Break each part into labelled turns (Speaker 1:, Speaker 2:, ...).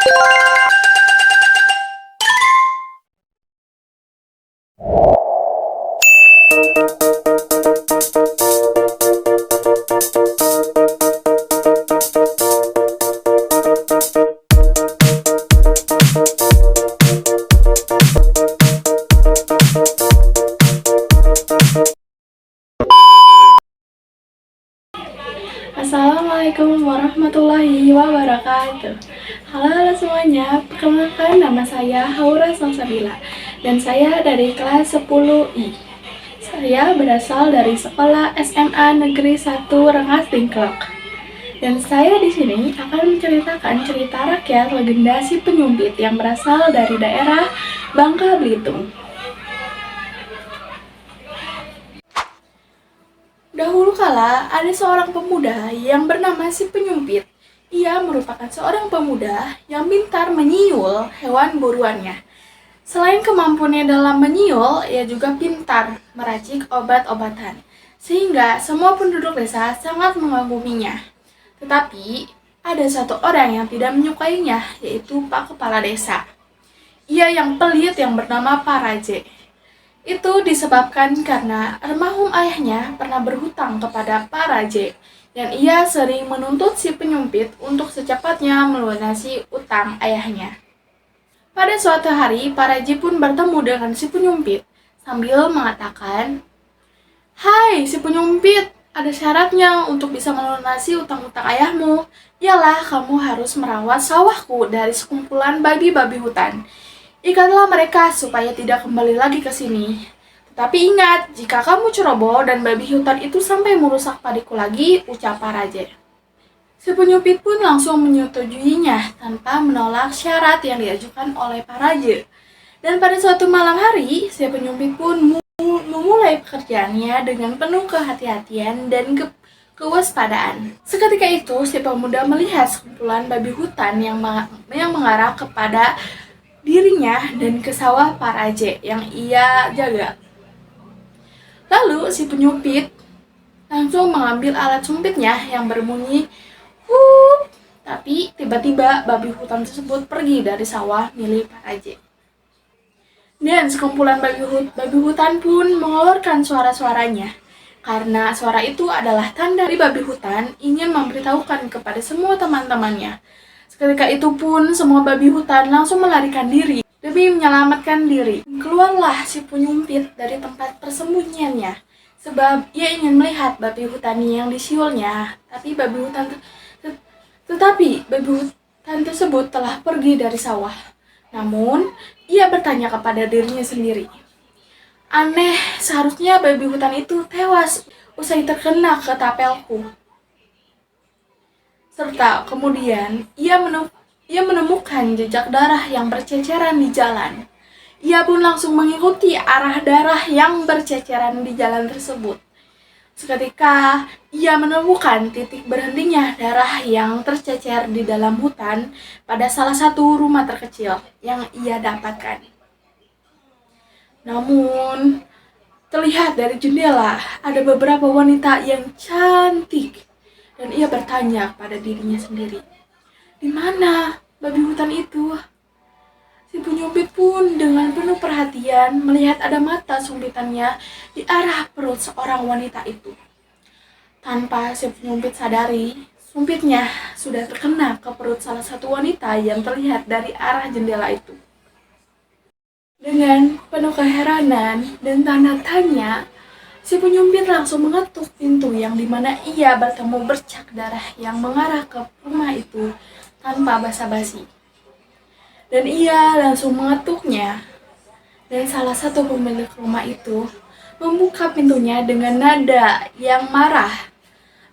Speaker 1: Assalamualaikum warahmatullahi wabarakatuh. Halo semuanya, perkenalkan nama saya Haura Salsabila dan saya dari kelas 10I. Saya berasal dari sekolah SMA Negeri 1 Rengas Dengklok. Dan saya di sini akan menceritakan cerita rakyat legenda si penyumpit yang berasal dari daerah Bangka Belitung. Dahulu kala, ada seorang pemuda yang bernama si penyumpit. Ia merupakan seorang pemuda yang pintar menyiul hewan buruannya. Selain kemampuannya dalam menyiul, ia juga pintar meracik obat-obatan. Sehingga semua penduduk desa sangat mengaguminya. Tetapi, ada satu orang yang tidak menyukainya, yaitu Pak Kepala Desa. Ia yang pelit yang bernama Pak Raje. Itu disebabkan karena almarhum ayahnya pernah berhutang kepada Pak Raje dan ia sering menuntut si penyumpit untuk secepatnya melunasi utang ayahnya. Pada suatu hari, Pak Raje pun bertemu dengan si penyumpit sambil mengatakan, "Hai si penyumpit, ada syaratnya untuk bisa melunasi utang-utang ayahmu. Ialah kamu harus merawat sawahku dari sekumpulan babi-babi hutan. Ikatlah mereka supaya tidak kembali lagi ke sini. Tetapi ingat, jika kamu ceroboh dan babi hutan itu sampai merusak padiku lagi," ucap Pak Raje. Si penyumpit pun langsung menyetujuinya tanpa menolak syarat yang diajukan oleh Pak Raje. Dan pada suatu malam hari, si penyumpit pun memulai pekerjaannya dengan penuh kehati-hatian dan kewaspadaan. Seketika itu, si pemuda melihat sekumpulan babi hutan yang mengarah kepada dirinya dan ke sawah Pak Raje yang ia jaga. Lalu si penyumpit langsung mengambil alat sumpitnya yang berbunyi "hup", tapi tiba-tiba babi hutan tersebut pergi dari sawah milik Pak Raje. Dan sekumpulan babi hutan pun mengeluarkan suara-suaranya. Karena suara itu adalah tanda dari babi hutan ingin memberitahukan kepada semua teman-temannya. Seketika itu pun semua babi hutan langsung melarikan diri demi menyelamatkan diri. Keluarlah si penyumpit dari tempat persembunyiannya sebab ia ingin melihat babi hutan yang disiulnya. Tetapi babi hutan tersebut telah pergi dari sawah. Namun ia bertanya kepada dirinya sendiri, "Aneh, seharusnya babi hutan itu tewas usai terkena ketapelku." Serta kemudian ia menemukan jejak darah yang berceceran di jalan. Ia pun langsung mengikuti arah darah yang berceceran di jalan tersebut. Seketika ia menemukan titik berhentinya darah yang tercecer di dalam hutan pada salah satu rumah terkecil yang ia dapatkan. Namun, terlihat dari jendela ada beberapa wanita yang cantik. Dan ia bertanya pada dirinya sendiri, "Di mana babi hutan itu?" Si penyumpit pun dengan penuh perhatian melihat ada mata sumpitannya di arah perut seorang wanita itu. Tanpa si penyumpit sadari, sumpitnya sudah terkena ke perut salah satu wanita yang terlihat dari arah jendela itu. Dengan penuh keheranan dan tanda tanya, si penyumpit langsung mengetuk pintu yang dimana ia bertemu bercak darah yang mengarah ke rumah itu tanpa basa-basi. Dan ia langsung mengetuknya. Dan salah satu pemilik rumah itu membuka pintunya dengan nada yang marah.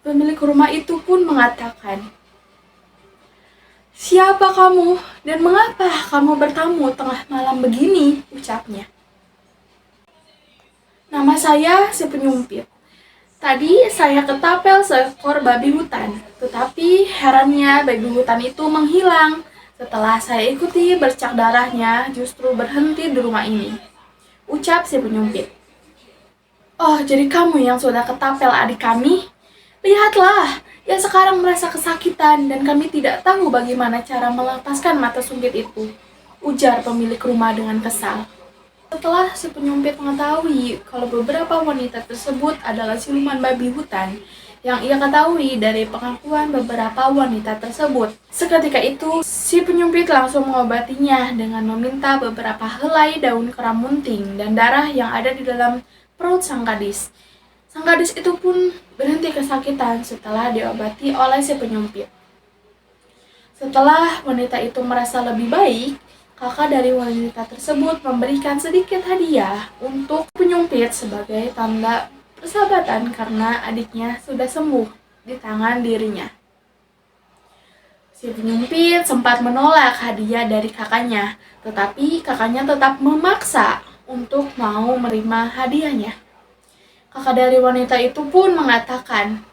Speaker 1: Pemilik rumah itu pun mengatakan, "Siapa kamu dan mengapa kamu bertamu tengah malam begini?" ucapnya. "Nama saya si penyumpit. Tadi saya ketapel seekor babi hutan, tetapi herannya babi hutan itu menghilang. Setelah saya ikuti bercak darahnya justru berhenti di rumah ini," ucap si penyumpit. "Oh, jadi kamu yang sudah ketapel adik kami? Lihatlah, Ia sekarang merasa kesakitan dan kami tidak tahu bagaimana cara melepaskan mata sumpit itu, ujar pemilik rumah dengan kesal. Setelah si penyumpit mengetahui kalau beberapa wanita tersebut adalah siluman babi hutan yang ia ketahui dari pengakuan beberapa wanita tersebut. Seketika itu, si penyumpit langsung mengobatinya dengan meminta beberapa helai daun keram munting dan darah yang ada di dalam perut sang gadis. Sang gadis itu pun berhenti kesakitan setelah diobati oleh si penyumpit. Setelah wanita itu merasa lebih baik, kakak dari wanita tersebut memberikan sedikit hadiah untuk penyumpit sebagai tanda persahabatan karena adiknya sudah sembuh di tangan dirinya. Si penyumpit sempat menolak hadiah dari kakaknya, tetapi kakaknya tetap memaksa untuk mau menerima hadiahnya. Kakak dari wanita itu pun mengatakan,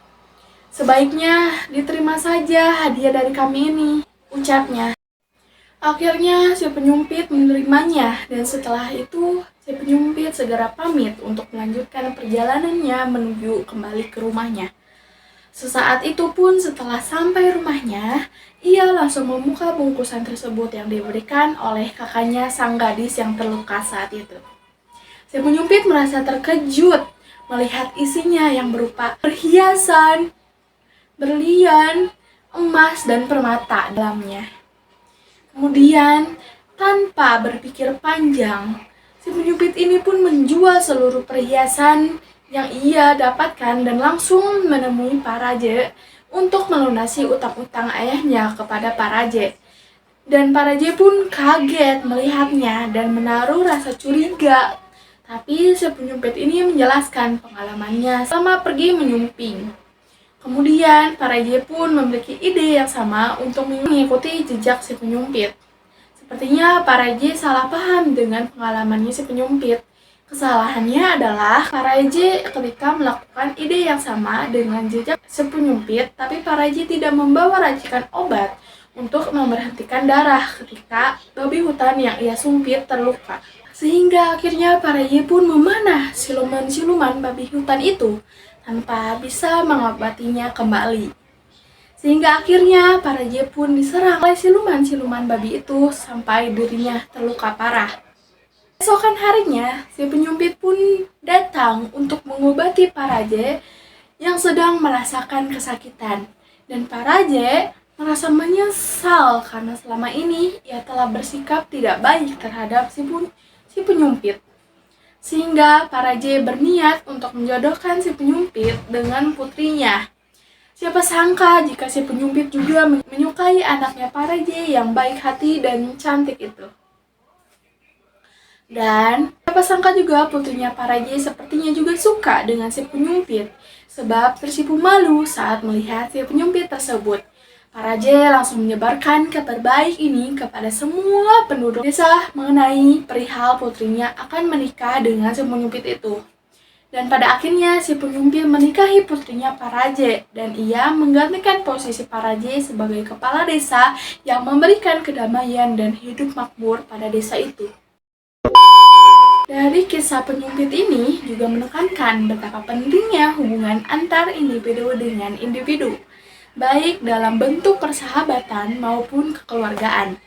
Speaker 1: "Sebaiknya diterima saja hadiah dari kami ini," ucapnya. Akhirnya si penyumpit menerimanya dan setelah itu si penyumpit segera pamit untuk melanjutkan perjalanannya menuju kembali ke rumahnya. Sesaat itu pun setelah sampai rumahnya, ia langsung membuka bungkusan tersebut yang diberikan oleh kakaknya sang gadis yang terluka saat itu. Si penyumpit merasa terkejut melihat isinya yang berupa perhiasan, berlian, emas, dan permata dalamnya. Kemudian, tanpa berpikir panjang, si penyumpit ini pun menjual seluruh perhiasan yang ia dapatkan dan langsung menemui Pak Raja untuk melunasi utang-utang ayahnya kepada Pak Raja. Dan Pak Raja pun kaget melihatnya dan menaruh rasa curiga. Tapi si penyumpit ini menjelaskan pengalamannya selama pergi menyumping. Kemudian, Pak Raja pun memiliki ide yang sama untuk mengikuti jejak si penyumpit. Sepertinya Pak Raja salah paham dengan pengalamannya si penyumpit. Kesalahannya adalah Pak Raja ketika melakukan ide yang sama dengan jejak si penyumpit, tapi Pak Raja tidak membawa racikan obat untuk memberhentikan darah ketika babi hutan yang ia sumpit terluka. Sehingga akhirnya Pak Raja pun memanah siluman-siluman babi hutan itu tanpa bisa mengobatinya kembali. Sehingga akhirnya Pak Raja pun diserang oleh siluman-siluman babi itu sampai dirinya terluka parah. Esokan harinya, si penyumpit pun datang untuk mengobati Pak Raja yang sedang merasakan kesakitan. Dan Pak Raja merasa menyesal karena selama ini ia telah bersikap tidak baik terhadap si penyumpit. Sehingga Pak Raja berniat untuk menjodohkan si penyumpit dengan putrinya. Siapa sangka jika si penyumpit juga menyukai anaknya Pak Raja yang baik hati dan cantik itu. Dan siapa sangka juga putrinya Pak Raja sepertinya juga suka dengan si penyumpit, sebab tersipu malu saat melihat si penyumpit tersebut. Pak Raja langsung menyebarkan kabar baik ini kepada semua penduduk desa mengenai perihal putrinya akan menikah dengan si penyumpit itu. Dan pada akhirnya si penyumpit menikahi putrinya Pak Raja dan ia menggantikan posisi Pak Raja sebagai kepala desa yang memberikan kedamaian dan hidup makmur pada desa itu. Dari kisah penyumpit ini juga menekankan betapa pentingnya hubungan antar individu dengan individu, baik dalam bentuk persahabatan maupun kekeluargaan.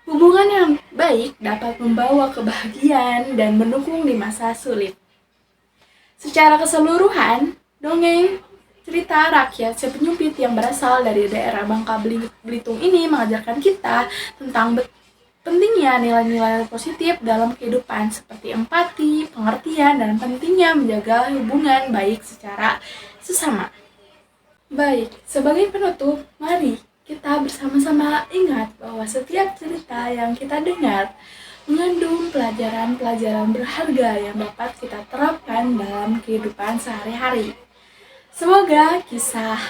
Speaker 1: Hubungan yang baik dapat membawa kebahagiaan dan mendukung di masa sulit. Secara keseluruhan, dongeng cerita rakyat si penyumpit yang berasal dari daerah Bangka Belitung ini mengajarkan kita tentang pentingnya nilai-nilai positif dalam kehidupan seperti empati, pengertian, dan pentingnya menjaga hubungan baik secara sesama. Baik, sebagai penutup, mari kita bersama-sama ingat bahwa setiap cerita yang kita dengar mengandung pelajaran-pelajaran berharga yang dapat kita terapkan dalam kehidupan sehari-hari. Semoga kisah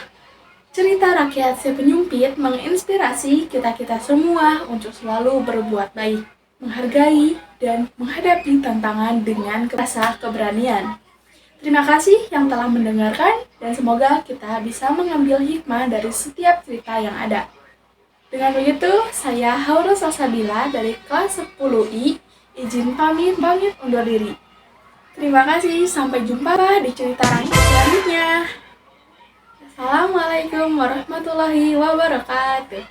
Speaker 1: cerita rakyat si penyumpit menginspirasi kita-kita semua untuk selalu berbuat baik, menghargai, dan menghadapi tantangan dengan rasa keberanian. Terima kasih yang telah mendengarkan dan semoga kita bisa mengambil hikmah dari setiap cerita yang ada. Dengan begitu, saya Haura Salsabila dari kelas 10I izin pamit undur diri. Terima kasih, sampai jumpa di cerita rakyat selanjutnya. Assalamualaikum warahmatullahi wabarakatuh.